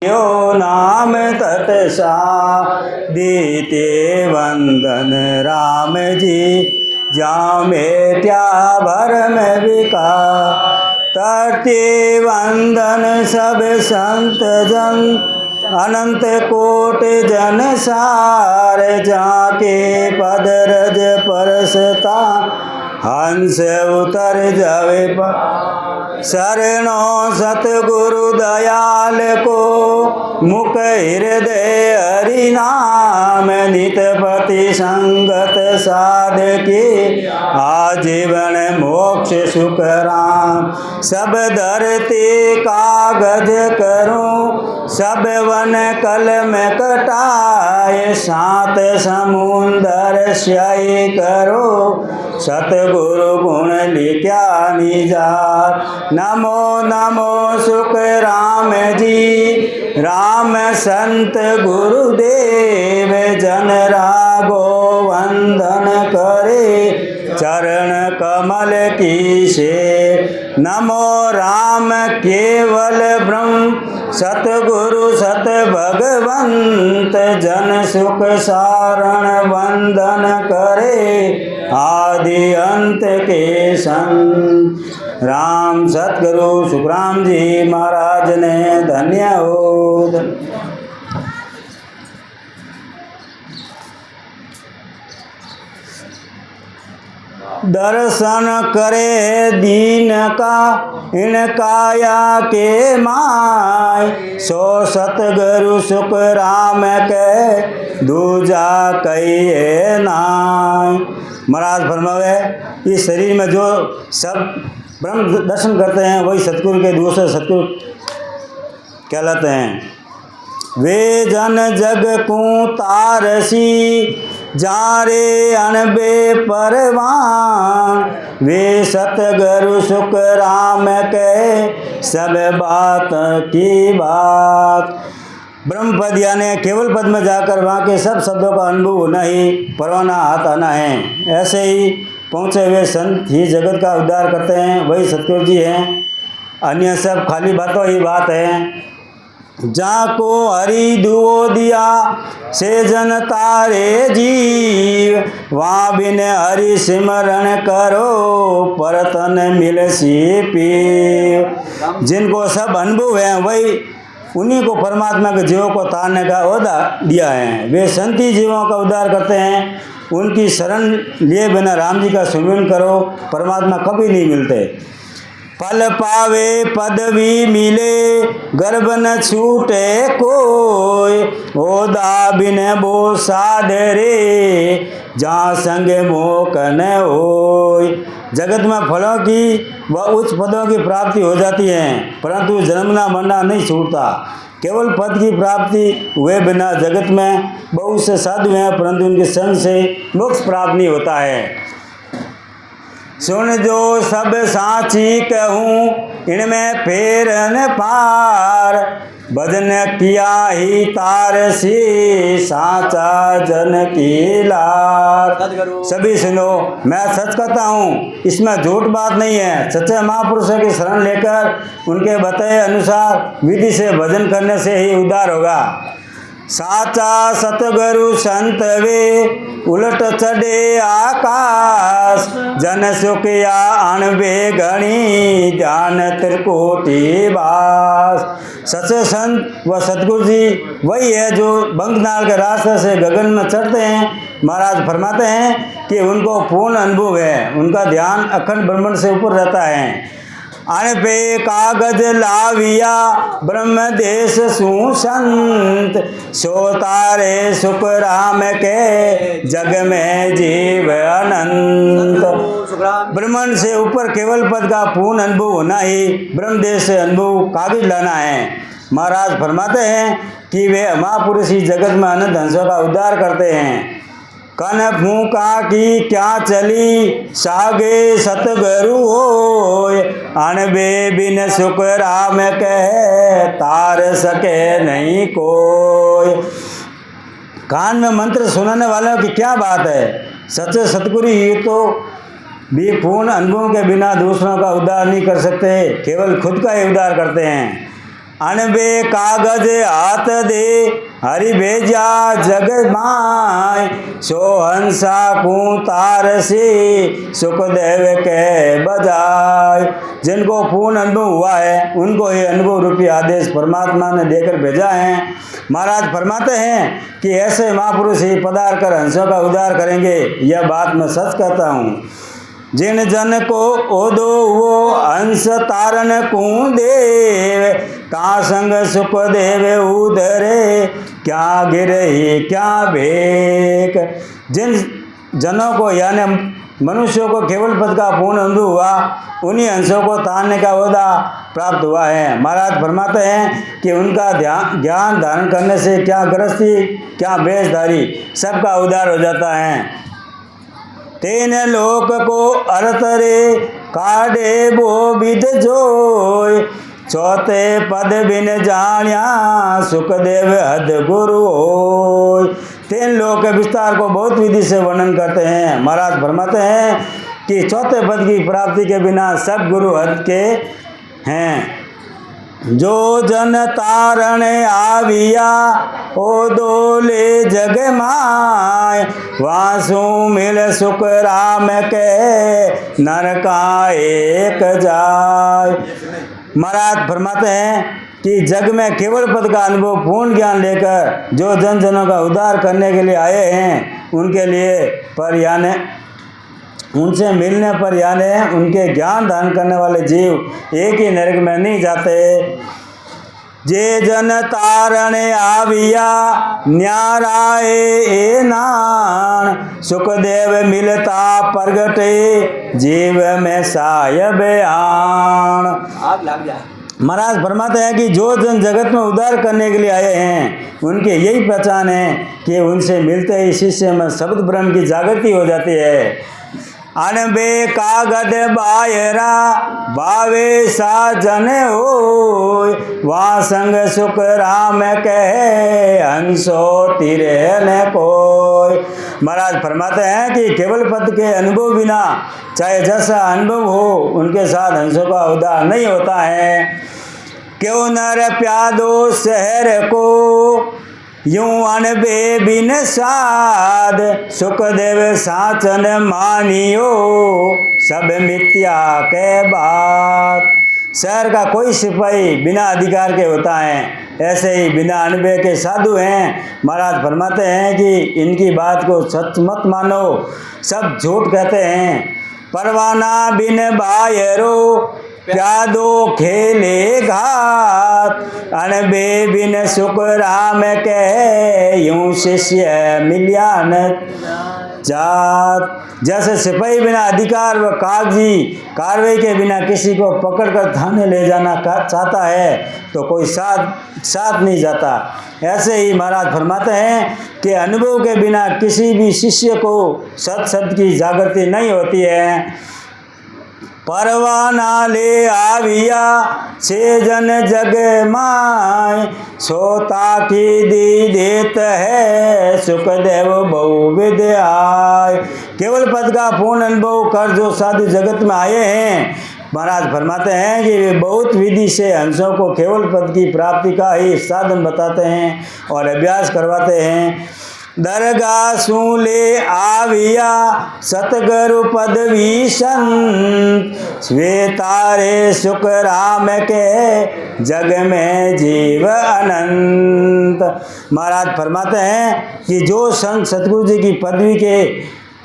यो नाम तत्सा दीते वंदन राम जी, जामे त्या भरम विका तरते वंदन सब संत जन, अनंत कोट जन सार जाके पद रज परसता, हंस उतर जावे शरणों सतगुरु दयाल को, मुख हृदय हरि नाम नितपति संगत साधके, आजीवन मोक्ष सुख राम। सब धरती कागज करूं, सब वन कलम कटाए, सात समुंदर स्याही करो, सतगुरु गुण लिख्या निजार। नमो नमो सुख राम जी, राम संत गुरुदेव, जन रागो वंदन करे, चरण कमल की से। नमो राम केवल ब्रह्म, सतगुरु सत भगवंत, जन सुख सारण वंदन करे, आदि अंत के संत। राम सतगुरु सुखराम जी महाराज ने धन्य हो। दर्शन करे दीन का इन काया के माय, सो सतगुरु सुख राम के दूजा कहिए नाय। महाराज फरमावे, इस शरीर में जो सब ब्रह्म दर्शन करते हैं वही सतगुरु के दूसरे सतगुरु कहलाते हैं। वे जन जग को तारसी, जारे अनबे परवान, वे सतगुरु सुख राम के सब बात की बात। ब्रह्म पद यानी केवल पद में जाकर वहाँ के सब शब्दों का अनुभव होना ही परवाना हाथ आना है। ऐसे ही पहुँचे हुए संत ही जगत का उद्धार करते हैं, वही सतगुरु जी हैं। अन्य सब खाली बातों ही बात है। जाको हरि दुओ दिया, से जन तारे जीव, वहाँ बिन हरि सिमरन करो, परतन मिलसी पीव। जिनको सब अनुभव है वही उन्हीं को परमात्मा के जीवों को तारने का ओहदा दिया है। वे संती जीवों का उद्धार करते हैं। उनकी शरण लिए बिना राम जी का सुमिरन करो, परमात्मा कभी नहीं मिलते। फल पावे पदवी मिले, गर्भ न छूटे कोई, ओदा बिन बो साधरे, जहाँ संग मोक न होय। जगत में फलों की व उच्च पदों की प्राप्ति हो जाती है, परंतु जन्मना मरना नहीं छूटता। केवल पद की प्राप्ति हुए बिना जगत में बहुत से साधु हैं, परंतु उनके संग से मोक्ष प्राप्त नहीं होता है। सुन जो सब साची कहूँ, इनमें फेर न पार, भजन किया ही तार सी, साचा जन की लार। सभी सुनो, मैं सच कहता हूँ, इसमें झूठ बात नहीं है। सच्चे महापुरुषों की शरण लेकर उनके बताए अनुसार विधि से भजन करने से ही उद्धार होगा। साचा सतगुरु संत वे, उलट चढ़े आकाश, जन सुख या अणबे घणी, ध्यान त्रिकोटि बास। सच्चे संत व सतगुरु जी वही है जो बंगनाल के रास्ते से गगन में चढ़ते हैं। महाराज फरमाते हैं कि उनको पूर्ण अनुभव है, उनका ध्यान अखंड ब्रह्मांड से ऊपर रहता है। अन पे कागज लाविया, ब्रह्म देश सु संत, सो तारे सुख राम के, जग में जीव अनंत। ब्रह्मांड से ऊपर केवल पद का पूर्ण अनुभव होना ही ब्रह्म देश से अनुभव कागज लाना है। महाराज फरमाते हैं कि वे महापुरुष ही जगत में अनंत हंसों का उद्धार करते हैं। कन फूका की क्या चली, सागे सतगुरु होय, अनबे बिन सुख राम कहे, तार सके नहीं कोय। कान में मंत्र सुनाने वालों की क्या बात है। सच्चे सतगुरु ही तो भी पूर्ण अनुभव के बिना दूसरों का उद्धार नहीं कर सकते, केवल खुद का ही उद्धार करते हैं। अनबे कागज हाथ दे हरि भेजा जग माय, सो हंसा को तार से सुखदेव के बजाय। जिनको पूर्ण अनुभव हुआ है उनको ये अनुभव रूपी आदेश परमात्मा ने देकर भेजा है। महाराज फरमाते हैं कि ऐसे महापुरुष ही पधार कर हंसों का उद्धार करेंगे, यह बात मैं सच कहता हूँ। जिन जन को ओदो वो हंस तारन को देव, का संग सुख देव उधरे, क्या गिरही क्या भेक। जिन जनों को यानी मनुष्यों को केवल पद का पूर्ण अनुभव हुआ, उन्हीं हंसों को तारने का ओहदा प्राप्त हुआ है। महाराज फरमाते हैं कि उनका ज्ञान धारण करने से क्या गृहस्थी क्या बेशधारी सबका उद्धार हो जाता है। तेन लोक को अर्थ रे काढ़े वो विद जोय, चौथे पद बिन जानिया सुखदेव हद गुरु होय। तीन लोक के विस्तार को बहुत विधि से वर्णन करते हैं। महाराज फरमाते हैं कि चौथे पद की प्राप्ति के बिना सब गुरु हद के हैं। जो जन तारण आविया ओ दोले जग माय, वासु मिल सुख राम के नरका एक जाय। महाराज फरमाते हैं कि जग में केवल पद का अनुभव पूर्ण ज्ञान लेकर जो जन जनों का उद्धार करने के लिए आए हैं, उनके लिए पर यानी उनसे मिलने पर यानी उनके ज्ञान दान करने वाले जीव एक ही नरक में नहीं जाते। जे जन तारण आविया न्याराए ए नान, सुखदेव मिलता प्रगटे जीव में साय बयान। आग लग जाए। महाराज फरमाते हैं कि जो जन जगत में उद्धार करने के लिए आए हैं, उनके यही पहचान है कि उनसे मिलते ही शिष्य में शब्द ब्रह्म की जागृति हो जाती है। अनबे कागद बायरा बावे सा जन होय, वहाँ संग सुख राम कहे हंसो तिरे न कोय। महाराज फरमाते हैं कि केवल पद के अनुभव बिना चाहे जैसा अनुभव हो, उनके साथ हंसों का उद्धार नहीं होता है। क्यों नर प्यादो शहर को यूं अनबे बिन साध, सुखदेव साचन मानियो सब मिथ्या के बात। शहर का कोई सिपाही बिना अधिकार के होता है, ऐसे ही बिना अनबे के साधु हैं। महाराज फरमाते हैं कि इनकी बात को सच मत मानो, सब झूठ कहते हैं। परवाना बिन बायरो प्यादो खेले घात, अनबे बिन सुख राम के यूं शिष्य मिलिया न जात। जैसे सिपाही बिना अधिकार व कागजी कार्रवाई के बिना किसी को पकड़कर थाने ले जाना चाहता है, तो कोई साथ नहीं जाता। ऐसे ही महाराज फरमाते हैं कि अनुभव के बिना किसी भी शिष्य को सत शब्द की जागृति नहीं होती है। परवाना ले आविया छे जन जग माय, सोता की दी देत है सुखदेव बहु विद्याय। केवल पद का पूर्ण अनुभव कर जो साधु जगत में आए हैं, महाराज फरमाते हैं कि वे बहुत विधि से हंसों को केवल पद की प्राप्ति का ही साधन बताते हैं और अभ्यास करवाते हैं। दरगाह सूले आविया सतगुरु पदवी संत, स्वेतारे सुख राम के जग में जीव अनंत। महाराज फरमाते हैं कि जो संत सतगुरु जी की पदवी के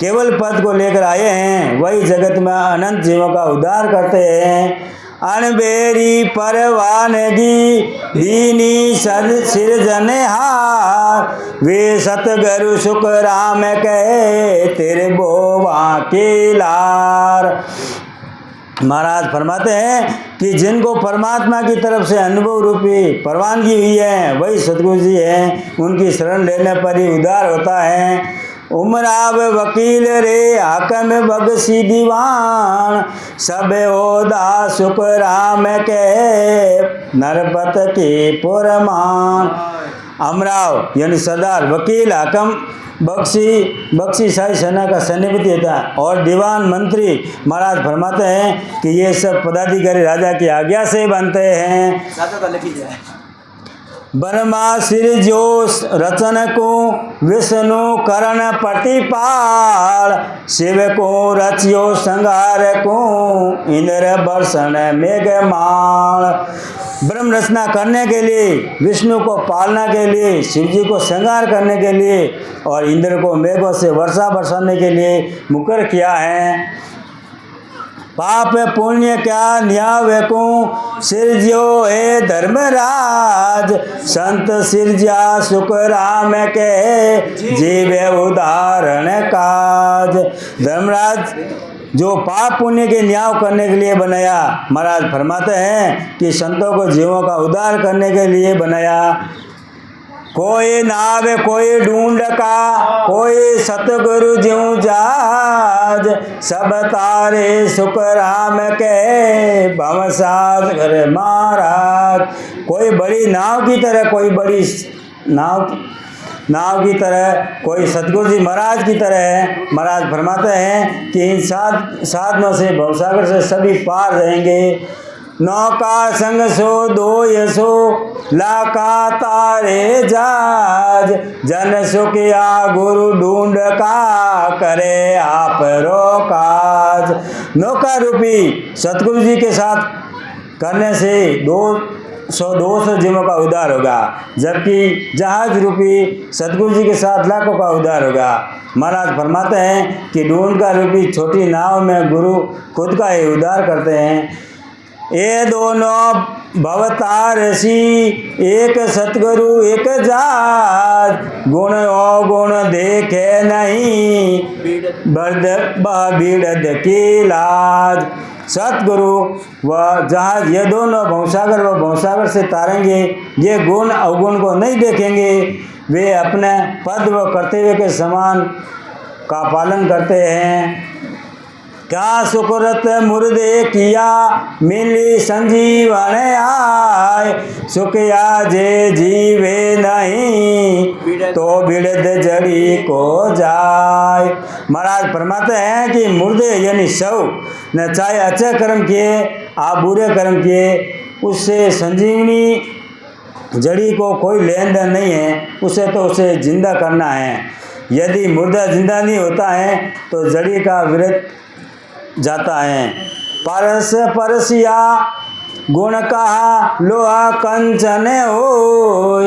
केवल पद को लेकर आए हैं, वही जगत में अनंत जीवों का उद्धार करते हैं। अनबेरी परवानगी दीनी सिरजनहार, वे सतगुरु सुख राम कहे तेरे बोवा के लार। महाराज फरमाते हैं कि जिनको परमात्मा की तरफ से अनुभव रूपी परवानगी हुई है, वही सतगुरु जी हैं। उनकी शरण लेने पर ही उद्धार होता है। उमराब वकील रे हाकम बगसी दीवान, सब ओदा सुख राम के नरपत की पुरमान। अमराव यानी सरदार, वकील हाकम बख्शी शाही सेना का सैन्यपति था और दीवान मंत्री। महाराज फरमाते हैं कि ये सब पदाधिकारी राजा की आज्ञा से बनते हैं। ब्रह्मा सिर जो रचन को विष्णु करण प्रतिपाल, शिव को रचियो संगार को इंद्र बर्षण मेघमाल। ब्रह्म रचना करने के लिए, विष्णु को पालना के लिए, शिव जी को श्रृंगार करने के लिए और इंद्र को मेघों से वर्षा बरसाने के लिए मुकर किया है। पाप पुण्य क्या न्याय को सिरज्यो हे धर्मराज, संत सिरजा सुख राम के जीवे उदाहरण काज। धर्मराज जो पाप पुण्य के न्याय करने के लिए बनाया, महाराज फरमाते हैं कि संतों को जीवों का उद्धार करने के लिए बनाया। कोई नावे कोई ढूंढ का, कोई सतगुरु ज्यों जाज, सब तारे सुख राम के भवसाद करे महाराज। कोई बड़ी नाव की तरह, कोई बड़ी नाव की तरह, कोई सतगुरु जी महाराज की तरह है। महाराज फरमाते हैं कि इन साधनों से भवसागर से सभी पार रहेंगे। नौका संग सो दो यशो, लाका तारे जाज, जन सुखिया गुरु ढूंढ का करे आप रो काज। नौका रूपी सतगुरु जी के साथ करने से 200 जीवों का उद्धार होगा, जबकि जहाज रूपी सतगुरु जी के साथ लाखों का उद्धार होगा। महाराज फरमाते हैं कि ढूंढ का रूपी छोटी नाव में गुरु खुद का ही उद्धार करते हैं। ये दोनों भवतारसी, एक सतगुरु एक जात, गुण अवगुण देखे नहीं, बिरद की लाज। सतगुरु व जहाज ये दोनों भवसागर व भवसागर से तारेंगे, ये गुण अवगुण को नहीं देखेंगे, वे अपने पद व कर्तव्य के समान का पालन करते हैं। क्या सुकृत मुर्दे किया, मिली संजीवन आय, सुखिया जे जीवे नहीं, तो बिरद जड़ी को जाय। महाराज फरमाते हैं कि मुर्दे यानी शव न चाहे अच्छे कर्म किए आप बुरे कर्म किए, उससे संजीवनी जड़ी को कोई लेन देन नहीं है, उसे तो उसे जिंदा करना है। यदि मुर्दा जिंदा नहीं होता है तो जड़ी का विरत जाता है। परस परसिया गुण कहा लोहा कंचन हो,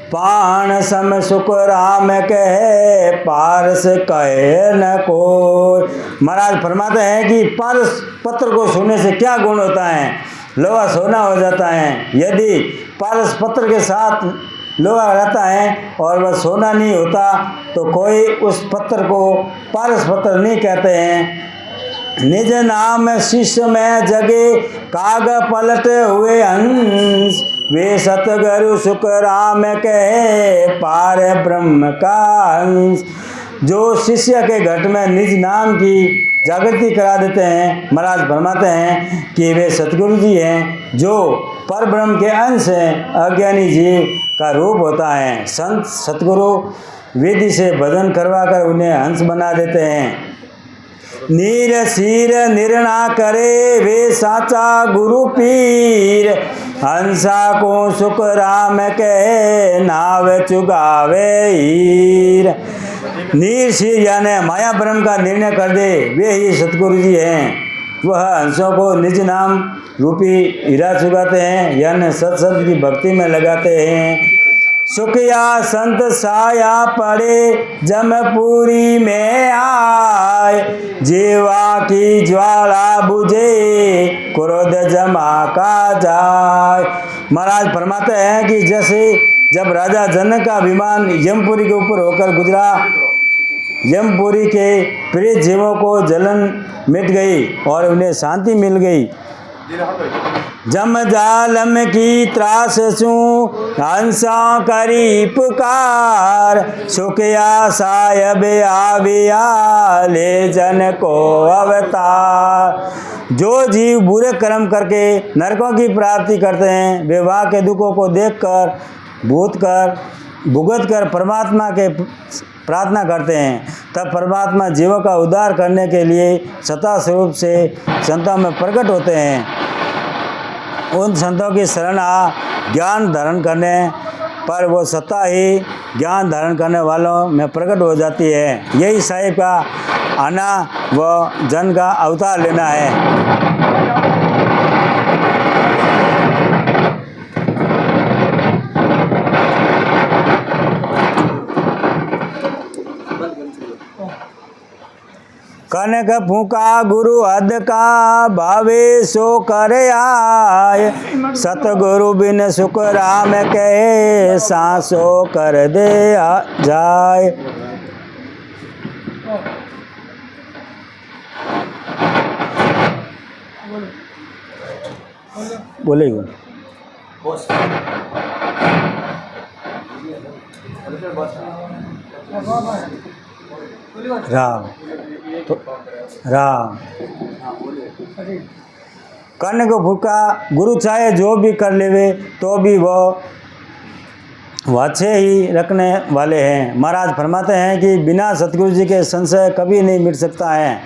पाण सम सुख राम कहे पारस कहे न कोई। महाराज फरमाते हैं कि पारस पत्र को छूने से क्या गुण होता है, लोहा सोना हो जाता है। यदि पारस पत्र के साथ लोहा रहता है और वह सोना नहीं होता तो कोई उस पत्थर को पारस पत्थर नहीं कहते हैं। निज नाम शिष्य में जगे काग पलट हुए हंस, वे सतगुरु सुख राम कहे पार ब्रह्म का अंश। जो शिष्य के घट में निज नाम की जागृति करा देते हैं, महाराज फरमाते हैं कि वे सतगुरु जी हैं जो पर ब्रह्म के अंश हैं, अज्ञानी जीव का रूप होता है। संत सतगुरु विधि से भजन करवा कर उन्हें हंस बना देते हैं। नीर सीर निर्णा करे वे साचा गुरु पीर, हंसा को सुख राम कहे नाव चुगावे हीर। नीर शीर यानी माया ब्रह्म का निर्णय कर दे वे ही सतगुरु जी हैं। वह हंसों को निज नाम रूपी हीरा चुगाते हैं, यानी सत्संग की भक्ति में लगाते हैं। सुखिया संत साया पड़े जमपुरी में आए, जीवा की ज्वाला बुझे क्रोध जमा का जाए। महाराज फरमाते हैं कि जैसे जब राजा जनक का विमान यमपुरी के ऊपर होकर गुजरा, यमपुरी के प्रिय जीवों को जलन मिट गई और उन्हें शांति मिल गई। जम जालम की त्रास सु हंसा करी पुकार, सुखिया सायब आविया ले जन को अवतार। जो जीव बुरे कर्म करके नरकों की प्राप्ति करते हैं, वे वहाँ के दुखों को देखकर भूत कर भुगत कर परमात्मा के प्रार्थना करते हैं, तब परमात्मा जीवों का उद्धार करने के लिए सत्ता स्वरूप से संतों में प्रकट होते हैं। उन संतों की शरण आ ज्ञान धारण करने पर वो सत्ता ही ज्ञान धारण करने वालों में प्रकट हो जाती है। यही साहिब का आना व जन का अवतार लेना है। कनक फूका गुरु हद का भावे सो कर आय, सतगुरु बिन सुख राम कहे सांसो कर दे जाय। बोलेगा राम तो राम करने को फूका गुरु चाहे जो भी कर लेवे तो भी वो अच्छे ही रखने वाले हैं। महाराज फरमाते हैं कि बिना सतगुरु जी के संशय कभी नहीं मिट सकता है।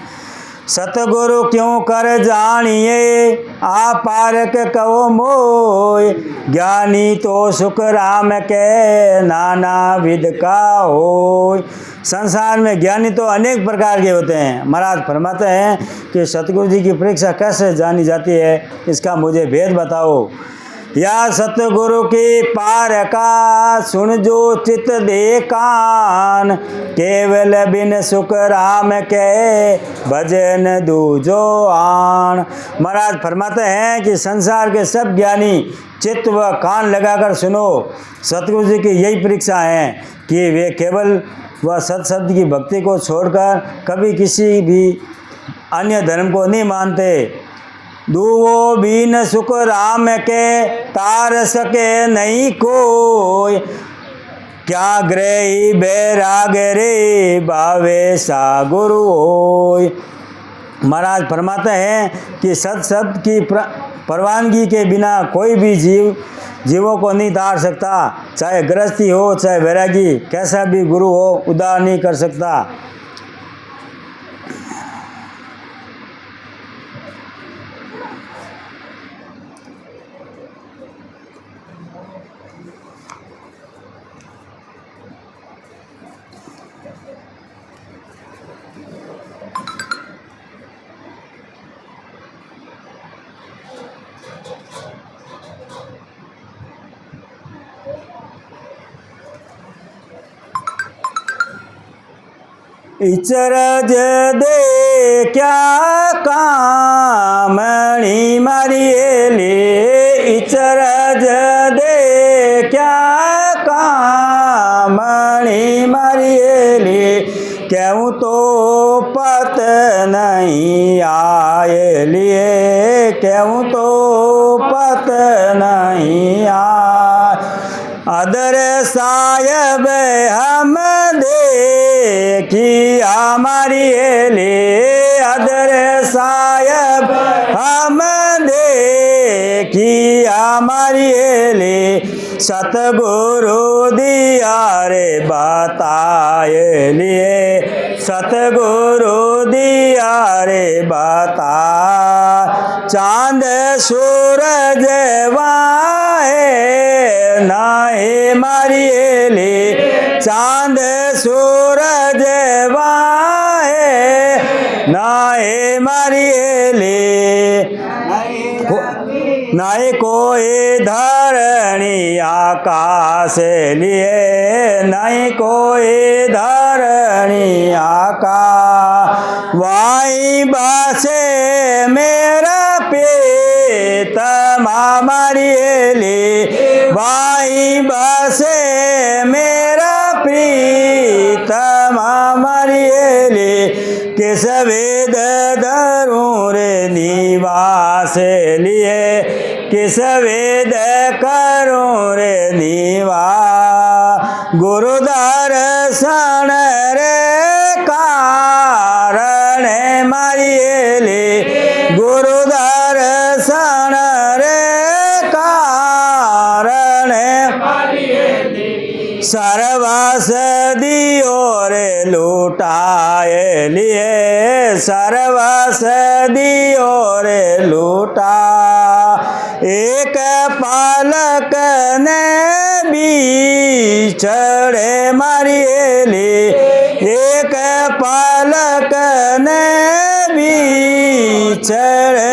सतगुरु क्यों कर जानिए आ पारक कहो मोय, ज्ञानी तो सुख राम के नाना विध का होय। संसार में ज्ञानी तो अनेक प्रकार के होते हैं। महाराज फरमाते हैं कि सतगुरु जी की परीक्षा कैसे जानी जाती है, इसका मुझे भेद बताओ। या सतगुरु की पार का सुन जो चित दे कान, केवल बिन सुख राम के भजन दूजो आन। महाराज फरमाते हैं कि संसार के सब ज्ञानी चित्त व कान लगाकर सुनो। सतगुरु जी की यही परीक्षा है कि वे केवल वह सत्शब्द की भक्ति को छोड़कर कभी किसी भी अन्य धर्म को नहीं मानते। दुवो बीन सुख राम के तार सके नहीं कोई, क्या ग्रही बैराग रे भावे सा गुरु होय। महाराज फरमाते हैं कि सत्शब्द की परवानगी के बिना कोई भी जीवों को नहीं तार सकता। चाहे गृहस्थी हो चाहे वैरागी, कैसा भी गुरु हो उद्धार नहीं कर सकता। इचरज दे क्या कामणी मारिएले, इचरज दे क्या कामणी मारिएले, क्यों तो पत नहीं आए लिए, क्यों तो पत नहीं आए। अदर सायब हम देखी हमारी ले, अदर सायब हम देखी हमारी ले, सतगुरु दिया रे बताए लिए, सतगुरु दिया रे बता। चांद सूरज वाहे नाहे मारिए ले, चांद सूरज वाहे नाहे मारिए ले। नाहे कोई धरणी आकाश लिए, नहीं कोई धरणी आकाश। वाई बासे मेरा पेट मारिए ले, वाई बासे मेरा प्रीतम मारिए ले। किस वेद धरूं रे निवास लिए, किस वेद करूं रे निवास। गुरु दर्शन रे कारण मारिए ले, गुरु दर्शन रे कारण सर्वसदियो रे लूटाए लिए सर्वसदियो रे लूटा एक पालक ने बिछड़े मारिएली एक पालक ने बिछड़े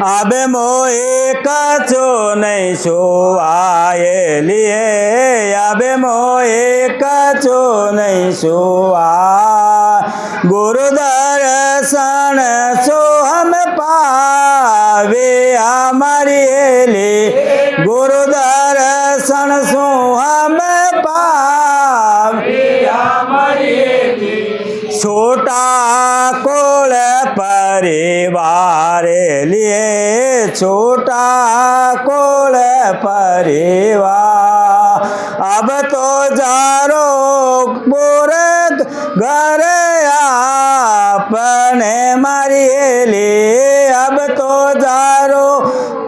अब मोए कछो नहीं सुआए लिए अब मोए कछो नहीं सुआ गुरु दर्शन सो हम पावे हमारी लिए गुरु दर्शन सो हम पावे छोटा कोल परिवार लिए छोटा कोल परिवार अब तो जारो पूरे घर अपने मारिएली अब तो जारो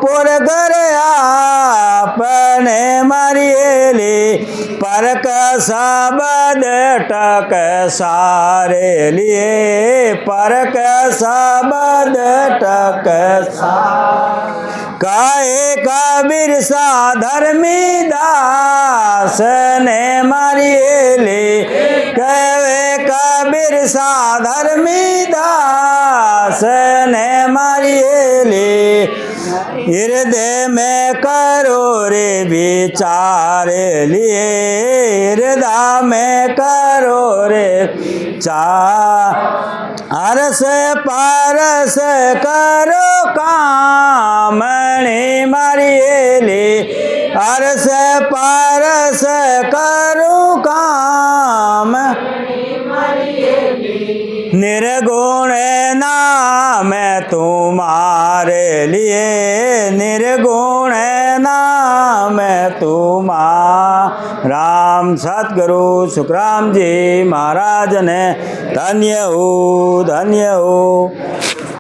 पूरे घर अपने मारिएली परक शब्द टक सारे लिए परक शब्द टक काहे कबीर सा धर्मी दास ने मारिएली कहे कबीर सा धर्मी दास ने मारिएली हृदय में करो रे विचार लिए हृदय में करो रे चार अरस पारस करो कामणी मारिएली अरस पारस करो काम निर्गुण नाम तुम्हारे लिए निर्गुण नाम तुम्हारा राम सतगुरु सुखराम जी महाराज ने धन्य हो